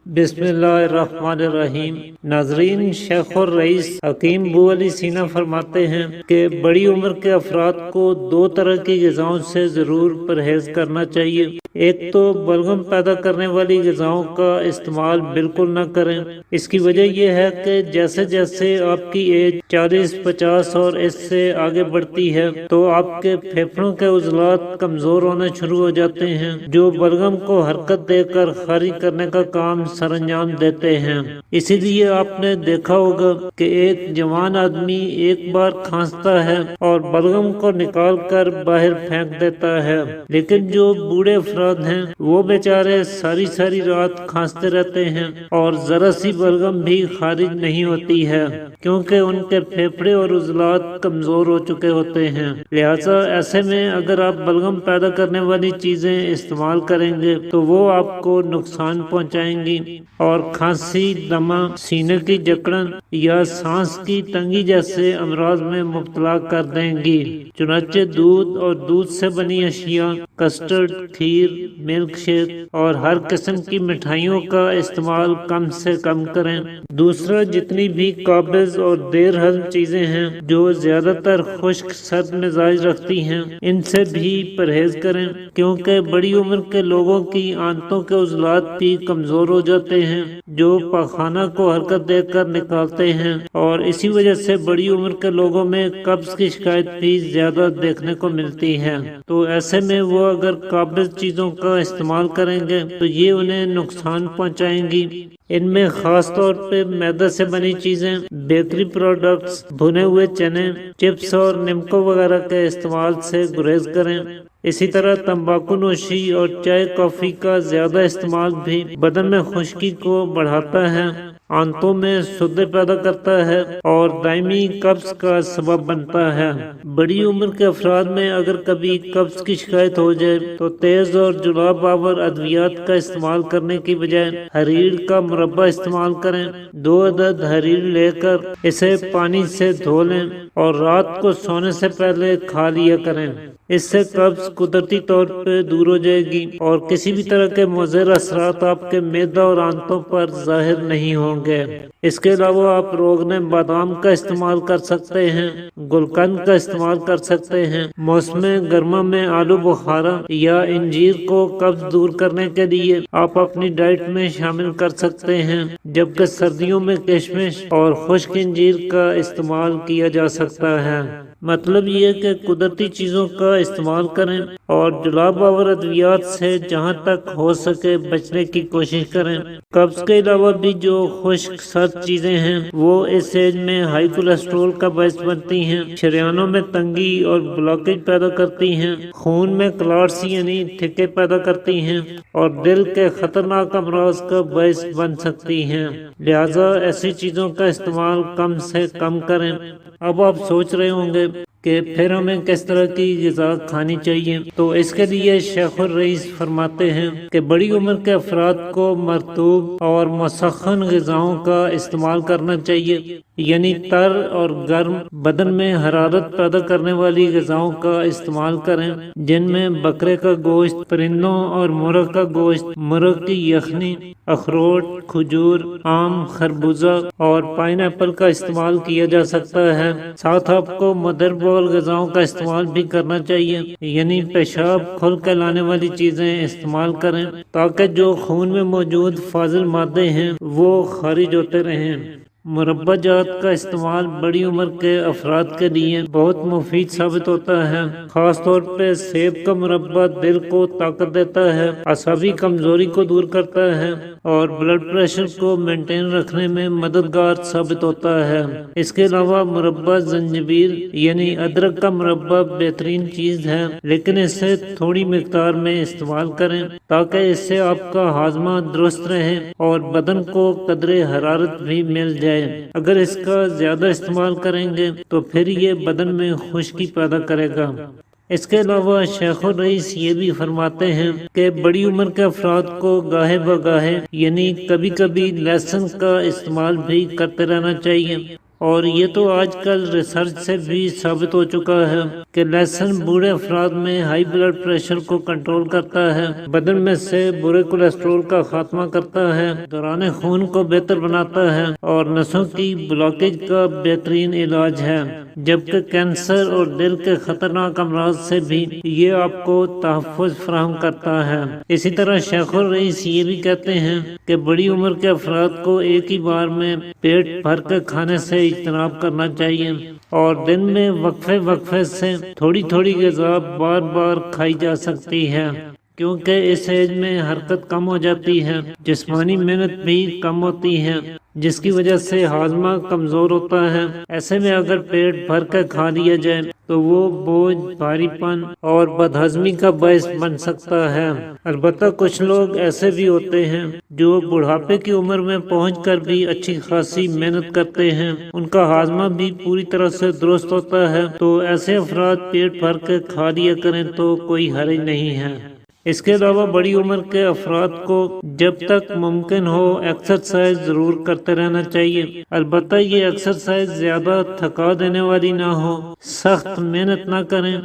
بسم اللہ الرحمن الرحیم۔ ناظرین، شیخ الرئیس حکیم بو علی سینا فرماتے ہیں کہ بڑی عمر کے افراد کو دو طرح کی غذاؤں سے ضرور پرہیز کرنا چاہیے۔ ایک تو بلغم پیدا کرنے والی غذاؤں کا استعمال بالکل نہ کریں۔ اس کی وجہ یہ ہے کہ جیسے جیسے آپ کی ایج 40، 50 اور اس سے آگے بڑھتی ہے تو آپ کے پھیپھڑوں کے عضلات کمزور ہونا شروع ہو جاتے ہیں، جو بلغم کو حرکت دے کر خارج کرنے کا کام سر انجام دیتے ہیں۔ اسی لیے آپ نے دیکھا ہوگا کہ ایک جوان آدمی ایک بار کھانستا ہے اور بلغم کو نکال کر باہر پھینک دیتا ہے، لیکن جو بوڑھے افراد ہیں وہ بیچارے ساری رات کھانستے رہتے ہیں اور ذرا سی بلغم بھی خارج نہیں ہوتی ہے، کیونکہ ان کے پھیپھڑے اور عضلات کمزور ہو چکے ہوتے ہیں۔ لہٰذا ایسے میں اگر آپ بلغم پیدا کرنے والی چیزیں استعمال کریں گے تو وہ آپ کو نقصان پہنچائیں گی اور کھانسی، دمہ، سینے کی جکڑن یا سانس کی تنگی جیسے امراض میں مبتلا کر دیں گی۔ چنانچہ دودھ اور دودھ سے بنی اشیاء، کسٹرڈ، کھیر، ملک شیک اور ہر قسم کی مٹھائیوں کا استعمال کم سے کم کریں۔ دوسرا، جتنی بھی قابض اور دیر ہضم چیزیں ہیں جو زیادہ تر خشک سرد مزاج رکھتی ہیں، ان سے بھی پرہیز کریں، کیونکہ بڑی عمر کے لوگوں کی آنتوں کے عضلات بھی کمزور ہو جاتے ہیں جو پاخانہ کو حرکت دے کر نکالتے ہیں، اور اسی وجہ سے بڑی عمر کے لوگوں میں قبض کی شکایت بھی زیادہ دیکھنے کو ملتی ہے۔ تو ایسے میں وہ اگر قابض چیزوں کا استعمال کریں گے تو یہ انہیں نقصان پہنچائیں گی۔ ان میں خاص طور پہ میدہ سے بنی چیزیں، بیکری پروڈکٹس، بھنے ہوئے چنے، چپس اور نمکو وغیرہ کے استعمال سے گریز کریں۔ اسی طرح تمباکو نوشی اور چائے کافی کا زیادہ استعمال بھی بدن میں خشکی کو بڑھاتا ہے، آنتوں میں سدے پیدا کرتا ہے اور دائمی قبض کا سبب بنتا ہے۔ بڑی عمر کے افراد میں اگر کبھی قبض کی شکایت ہو جائے تو تیز اور جلاب آور ادویات کا استعمال کرنے کی بجائے حریر کا مربع استعمال کریں۔ 2 عدد حریر لے کر اسے پانی سے دھو لیں اور رات کو سونے سے پہلے کھا لیا کریں۔ اس سے قبض قدرتی طور پہ دور ہو جائے گی اور کسی بھی طرح کے مضر اثرات آپ کے معدہ اور آنتوں پر ظاہر نہیں ہوں گے۔ اس کے علاوہ آپ روغن بادام کا استعمال کر سکتے ہیں، گلقند کا استعمال کر سکتے ہیں۔ موسم گرما میں آلو بخارا یا انجیر کو قبض دور کرنے کے لیے آپ اپنی ڈائٹ میں شامل کر سکتے ہیں، جبکہ سردیوں میں کشمش اور خشک انجیر کا استعمال کیا جا سکتا ہے۔ مطلب یہ کہ قدرتی چیزوں کا استعمال کریں اور جلاب آور ادویات سے جہاں تک ہو سکے بچنے کی کوشش کریں۔ قبض کے علاوہ بھی جو خشک سرد چیزیں ہیں وہ اس ایج میں ہائی کولیسٹرول کا باعث بنتی ہیں، شریانوں میں تنگی اور بلاکیج پیدا کرتی ہیں، خون میں کلاٹس یعنی تھکے پیدا کرتی ہیں اور دل کے خطرناک امراض کا باعث بن سکتی ہیں۔ لہٰذا ایسی چیزوں کا استعمال کم سے کم کریں۔ اب آپ سوچ رہے ہوں گے کہ پھر ہمیں کس طرح کی غذا کھانی چاہیے، تو اس کے لیے شیخ الرئیس فرماتے ہیں کہ بڑی عمر کے افراد کو مرطوب اور مسخن غذاؤں کا استعمال کرنا چاہیے، یعنی تر اور گرم بدن میں حرارت پیدا کرنے والی غذاؤں کا استعمال کریں، جن میں بکرے کا گوشت، پرندوں اور مرغ کا گوشت، مرغ کی یخنی، اخروٹ، کھجور، آم، خربوزہ اور پائن ایپل کا استعمال کیا جا سکتا ہے۔ ساتھ آپ کو مدر بول غذاؤں کا استعمال بھی کرنا چاہیے، یعنی پیشاب کھل کے لانے والی چیزیں استعمال کریں تاکہ جو خون میں موجود فاضل مادے ہیں وہ خارج ہوتے رہیں۔ مربع جات کا استعمال بڑی عمر کے افراد کے لیے بہت مفید ثابت ہوتا ہے۔ خاص طور پہ سیب کا مربع دل کو طاقت دیتا ہے، اعصابی کمزوری کو دور کرتا ہے اور بلڈ پریشر کو مینٹین رکھنے میں مددگار ثابت ہوتا ہے۔ اس کے علاوہ مربع زنجبیل یعنی ادرک کا مربع بہترین چیز ہے، لیکن اسے تھوڑی مقدار میں استعمال کریں تاکہ اس سے آپ کا ہاضمہ درست رہے اور بدن کو قدرے حرارت بھی مل جائے۔ اگر اس کا زیادہ استعمال کریں گے تو پھر یہ بدن میں خشکی پیدا کرے گا۔ اس کے علاوہ شیخ الرئیس یہ بھی فرماتے ہیں کہ بڑی عمر کے افراد کو گاہے بگاہے یعنی کبھی کبھی لہسن کا استعمال بھی کرتے رہنا چاہیے، اور یہ تو آج کل ریسرچ سے بھی ثابت ہو چکا ہے کہ لہسن بوڑھے افراد میں ہائی بلڈ پریشر کو کنٹرول کرتا ہے، بدن میں سے برے کولیسٹرول کا خاتمہ کرتا ہے، دوران خون کو بہتر بناتا ہے اور نسوں کی بلاکیج کا بہترین علاج ہے، جبکہ کینسر اور دل کے خطرناک امراض سے بھی یہ آپ کو تحفظ فراہم کرتا ہے۔ اسی طرح شیخ الرئیس یہ بھی کہتے ہیں کہ بڑی عمر کے افراد کو ایک ہی بار میں پیٹ بھر کے کھانے سے اجتناب کرنا چاہیے اور دن میں وقفے سے تھوڑی تھوڑی غذا بار بار کھائی جا سکتی ہے، کیونکہ اس ایج میں حرکت کم ہو جاتی ہے، جسمانی محنت بھی کم ہوتی ہے، جس کی وجہ سے ہاضمہ کمزور ہوتا ہے۔ ایسے میں اگر پیٹ بھر کے کھا لیا جائے تو وہ بوجھ، بھاری پن اور بدہضمی کا باعث بن سکتا ہے۔ البتہ کچھ لوگ ایسے بھی ہوتے ہیں جو بڑھاپے کی عمر میں پہنچ کر بھی اچھی خاصی محنت کرتے ہیں، ان کا ہاضمہ بھی پوری طرح سے درست ہوتا ہے، تو ایسے افراد پیٹ بھر کے کھا لیا کریں تو کوئی حرج نہیں ہے۔ اس کے علاوہ بڑی عمر کے افراد کو جب تک ممکن ہو ایکسرسائز ضرور کرتے رہنا چاہیے، البتہ یہ ایکسرسائز زیادہ تھکا دینے والی نہ ہو، سخت محنت نہ کریں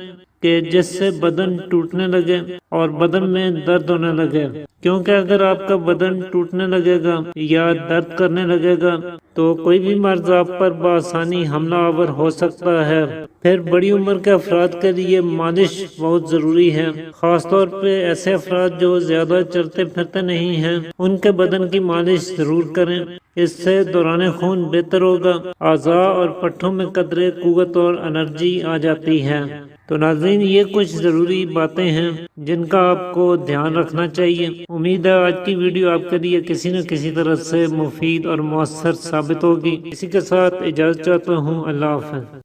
کہ جس سے بدن ٹوٹنے لگے اور بدن میں درد ہونے لگے، کیونکہ اگر آپ کا بدن ٹوٹنے لگے گا یا درد کرنے لگے گا تو کوئی بھی مرض آپ پر بآسانی حملہ آور ہو سکتا ہے۔ پھر بڑی عمر کے افراد کے لیے مالش بہت ضروری ہے، خاص طور پہ ایسے افراد جو زیادہ چلتے پھرتے نہیں ہیں، ان کے بدن کی مالش ضرور کریں، اس سے دوران خون بہتر ہوگا، اعضاء اور پٹھوں میں قدرے قوت اور انرجی آ جاتی ہے۔ تو ناظرین، یہ کچھ ضروری باتیں ہیں جن کا آپ کو دھیان رکھنا چاہیے۔ امید ہے آج کی ویڈیو آپ کے لیے کسی نہ کسی طرح سے مفید اور مؤثر ثابت ہوگی۔ اسی کے ساتھ اجازت چاہتا ہوں، اللہ حافظ۔